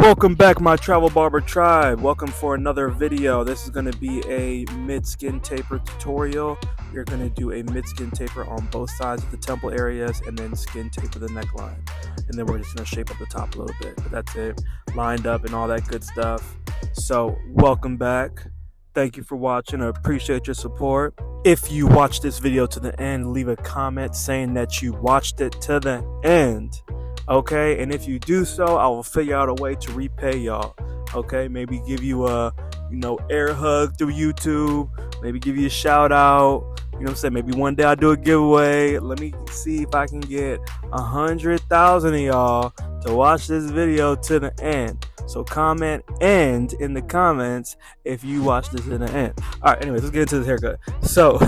Welcome back, my travel barber tribe. Welcome for another video. This is going to be a mid-skin taper tutorial. We're going to do a mid-skin taper on both sides of the temple areas and then skin taper the neckline. And then we're just going to shape up the top a little bit. But that's it. Lined up and all that good stuff. So welcome back. Thank you for watching. I appreciate your support. If you watched this video to the end, leave a comment saying that you watched it to the end. Okay, and if you do so, I will figure out a way to repay y'all. Okay, maybe give you a, air hug through YouTube. Maybe give you a shout out. You know what I'm saying? Maybe one day I'll do a giveaway. Let me see if I can get 100,000 of y'all to watch this video to the end. So comment "end" in the comments if you watch this in the end. All right, anyways, let's get into this haircut. So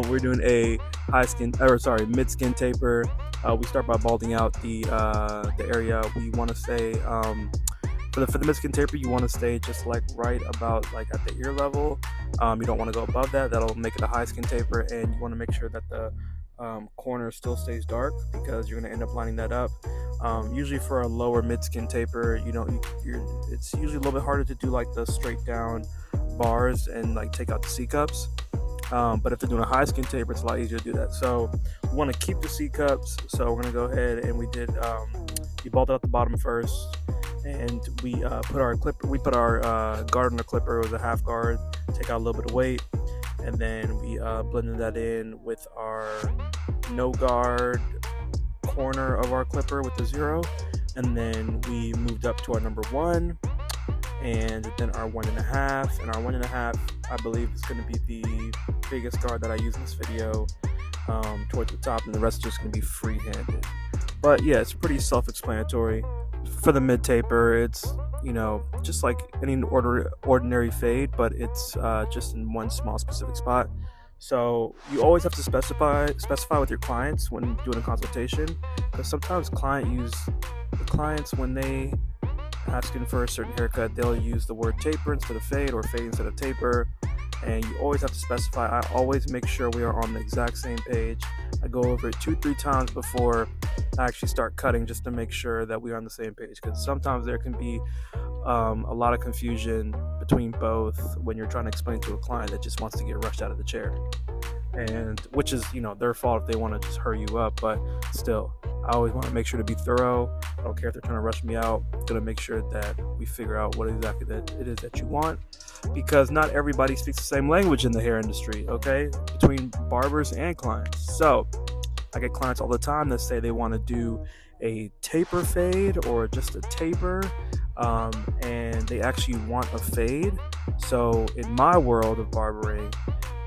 we're doing a mid-skin taper. We start by balding out the area. We want to stay for the mid-skin taper. You want to stay just like right about like at the ear level. You don't want to go above that. That'll make it a high skin taper, and you want to make sure that the corner still stays dark because you're going to end up lining that up. Usually for a lower mid-skin taper, it's usually a little bit harder to do like the straight down bars and like take out the C-cups. But if they're doing a high skin taper, it's a lot easier to do that. So we want to keep the C-cups. So we're going to go ahead and we balled out the bottom first, and we put our guard on the clipper. It was a half guard, take out a little bit of weight, and then we blended that in with our no guard corner of our clipper with the 0, and then we moved up to our number 1, and then our 1.5, and our 1.5 I believe is going to be the biggest guard that I use in this video, towards the top, and the rest is just going to be free-handed. But yeah, it's pretty self-explanatory. For the mid taper, it's just like any ordinary fade, but it's just in one small specific spot. So you always have to specify with your clients when doing a consultation, because sometimes clients when they asking for a certain haircut, they'll use the word taper instead of fade or fade instead of taper, and you always have to specify. I always make sure we are on the exact same page. I go over it 2-3 times before I actually start cutting, just to make sure that we're on the same page, because sometimes there can be a lot of confusion between both when you're trying to explain to a client that just wants to get rushed out of the chair, and which is their fault if they want to just hurry you up. But still, I always want to make sure to be thorough. I don't care if they're trying to rush me out. I'm going to make sure that we figure out what exactly that it is that you want, because not everybody speaks the same language in the hair industry, okay? Between barbers and clients. So I get clients all the time that say they want to do a taper fade or just a taper, and they actually want a fade. So in my world of barbering,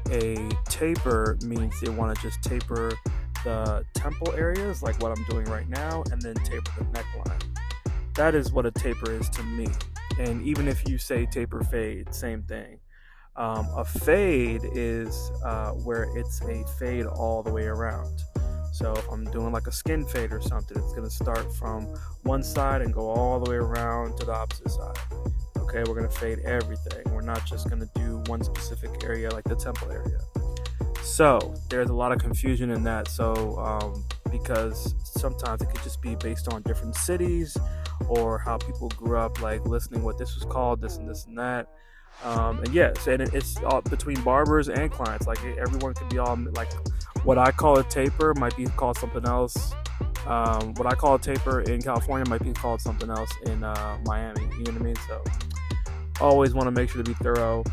a taper means they want to just taper the temple areas, like what I'm doing right now, and then taper the neckline. That is what a taper is to me. And even if you say taper fade, same thing. A fade is where it's a fade all the way around. So if I'm doing like a skin fade or something, it's going to start from one side and go all the way around to the opposite side. Okay, we're going to fade everything. We're not just going to do one specific area like the temple area. So there's a lot of confusion in that. So because sometimes it could just be based on different cities or how people grew up, like listening what this was called, this and this and that. And yes, and it's all between barbers and clients. Like everyone could be all like, what I call a taper might be called something else. What I call a taper in California might be called something else in Miami. You know what I mean? So always want to make sure to be thorough.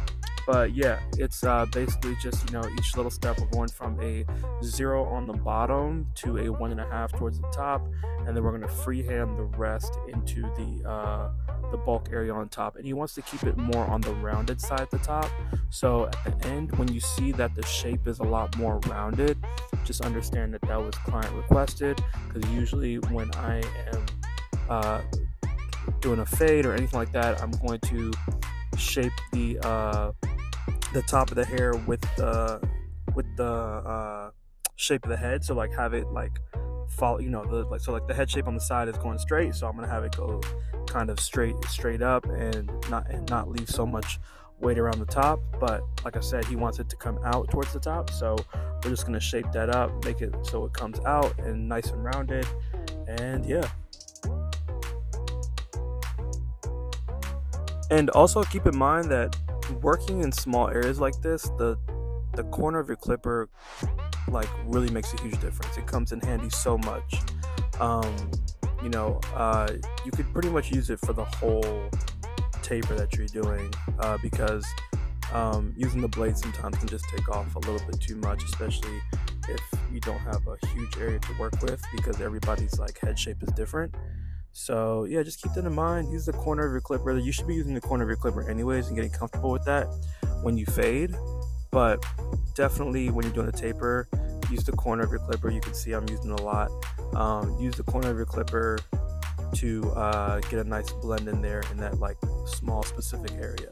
But yeah, it's basically just each little step. We're going from a 0 on the bottom to a 1.5 towards the top, and then we're going to freehand the rest into the bulk area on top. And he wants to keep it more on the rounded side at the top. So at the end, when you see that the shape is a lot more rounded, just understand that was client requested, because usually when I am doing a fade or anything like that, I'm going to shape the top of the hair with the shape of the head. So like have it like follow, so like the head shape on the side is going straight, so I'm gonna have it go kind of straight up and not leave so much weight around the top. But like I said, he wants it to come out towards the top, so we're just going to shape that up, make it so it comes out and nice and rounded. And yeah. And also keep in mind that working in small areas like this, the corner of your clipper like really makes a huge difference. It comes in handy so much. Um, you know, you could pretty much use it for the whole taper that you're doing because using the blade sometimes can just take off a little bit too much, especially if you don't have a huge area to work with because everybody's like head shape is different. So yeah, just keep that in mind. Use the corner of your clipper. You should be using the corner of your clipper anyways and getting comfortable with that when you fade. But definitely when you're doing a taper, use the corner of your clipper. You can see I'm using it a lot. Use the corner of your clipper to get a nice blend in there in that like small specific area.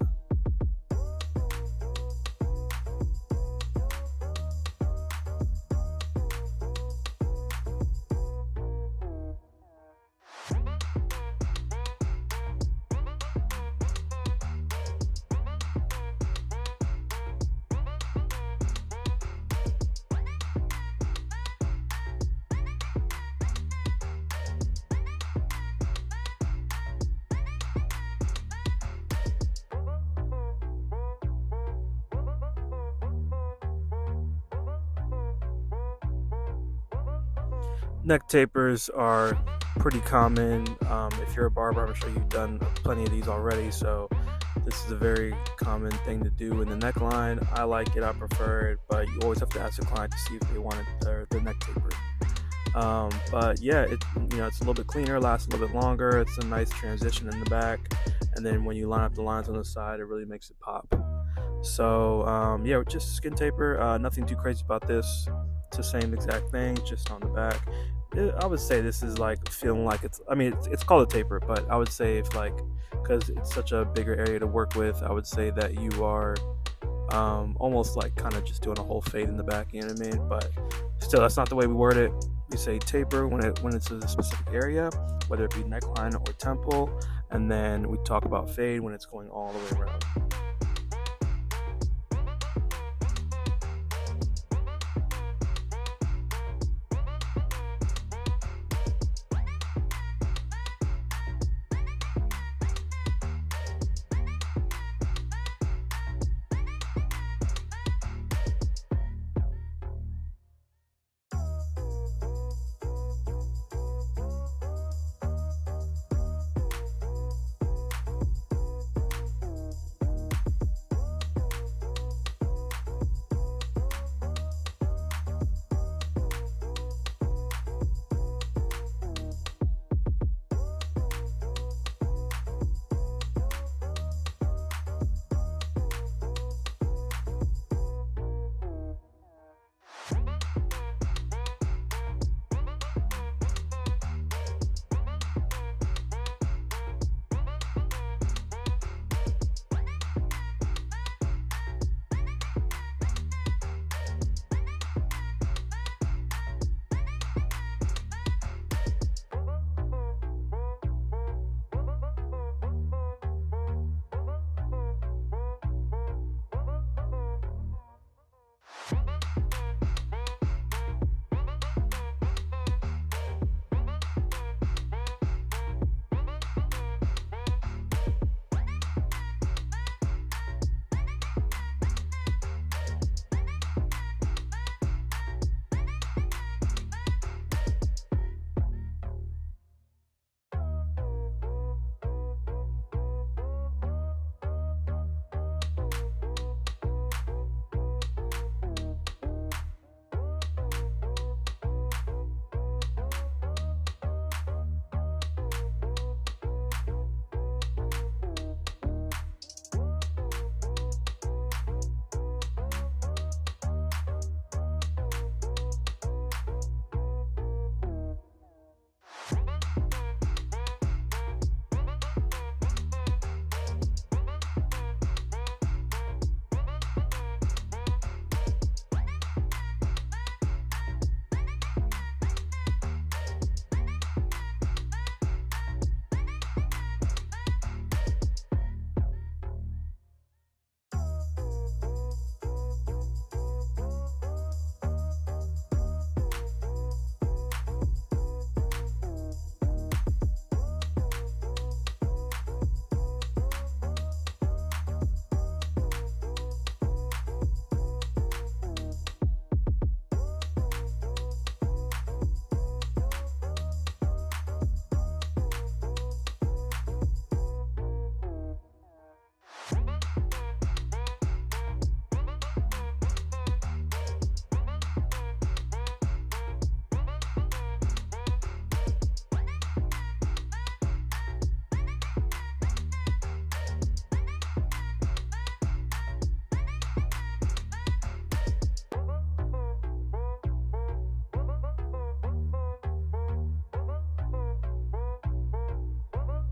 Neck tapers are pretty common. If you're a barber, I'm sure you've done plenty of these already. So this is a very common thing to do in the neckline. I like it, I prefer it, but you always have to ask the client to see if they want the neck taper. But yeah, it's a little bit cleaner, lasts a little bit longer. It's a nice transition in the back, and then when you line up the lines on the side, it really makes it pop. So yeah, just skin taper. Nothing too crazy about this. It's the same exact thing, just on the back. I would say this is like feeling like it's called a taper, but I would say if like because it's such a bigger area to work with, I would say that you are almost like kind of just doing a whole fade in the back. You know what I mean? But still, that's not the way we word it. We say taper when it's a specific area, whether it be neckline or temple, and then we talk about fade when it's going all the way around.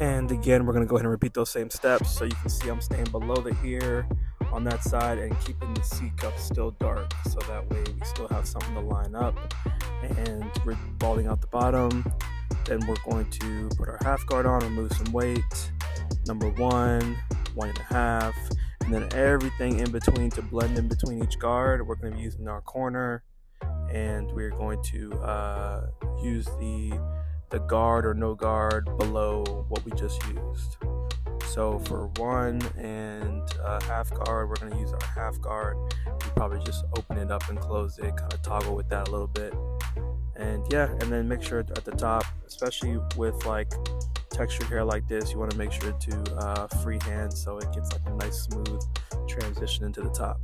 And again, we're going to go ahead and repeat those same steps. So you can see I'm staying below the ear on that side and keeping the C cup still dark. So that way we still have something to line up. And we're balding out the bottom. Then we're going to put our half guard on, remove some weight. Number 1, 1.5. And then everything in between to blend in between each guard, we're going to be using our corner. And we're going to use the guard or no guard below what we just used. So for 1 and half guard, we're going to use our half guard. You probably just open it up and close it, kind of toggle with that a little bit. And yeah, and then make sure at the top, especially with like textured hair like this, you want to make sure to freehand so it gets like a nice smooth transition into the top.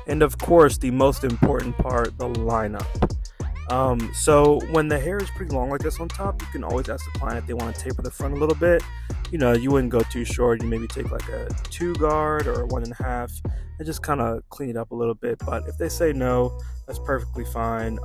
And of course, the most important part, the lineup. So when the hair is pretty long like this on top, you can always ask the client if they want to taper the front a little bit. You wouldn't go too short. You maybe take like a 2 guard or a 1.5 and just kind of clean it up a little bit. But if they say no, that's perfectly fine.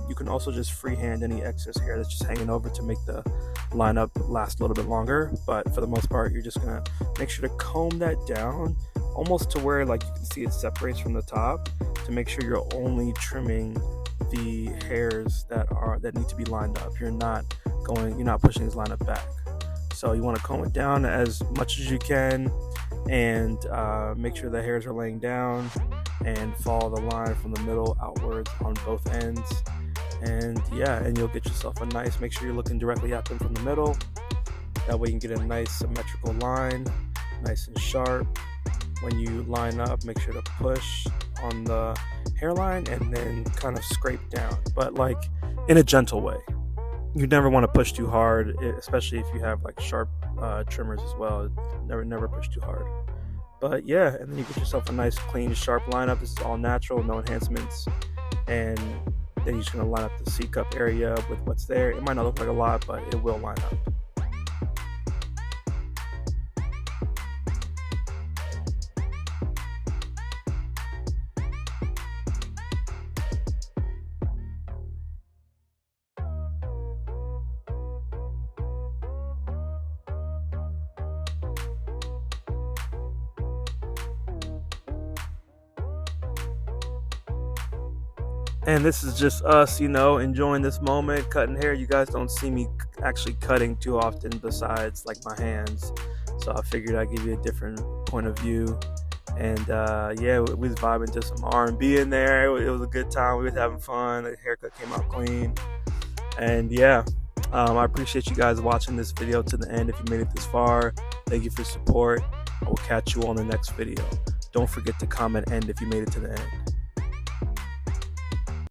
You can also just freehand any excess hair that's just hanging over to make the lineup last a little bit longer. But for the most part, you're just gonna make sure to comb that down almost to where like you can see it separates from the top, to make sure you're only trimming the hairs that need to be lined up. You're not pushing this lineup back. So you want to comb it down as much as you can, and make sure the hairs are laying down, and follow the line from the middle outwards on both ends. And you'll get yourself a nice, make sure you're looking directly at them from the middle. That way you can get a nice symmetrical line, nice and sharp. When you line up, make sure to push on the hairline and then kind of scrape down, but like in a gentle way. You never want to push too hard, especially if you have like sharp trimmers as well. Never push too hard. But and then you get yourself a nice clean sharp lineup. This is all natural, no enhancements. And then you're just going to line up the C cup area with what's there. It might not look like a lot, but it will line up. And this is just us, enjoying this moment, cutting hair. You guys don't see me actually cutting too often besides like my hands. So I figured I'd give you a different point of view. And we was vibing to some R&B in there. It was a good time. We was having fun. The haircut came out clean. And I appreciate you guys watching this video to the end. If you made it this far, thank you for your support. I will catch you on the next video. Don't forget to comment "end" if you made it to the end.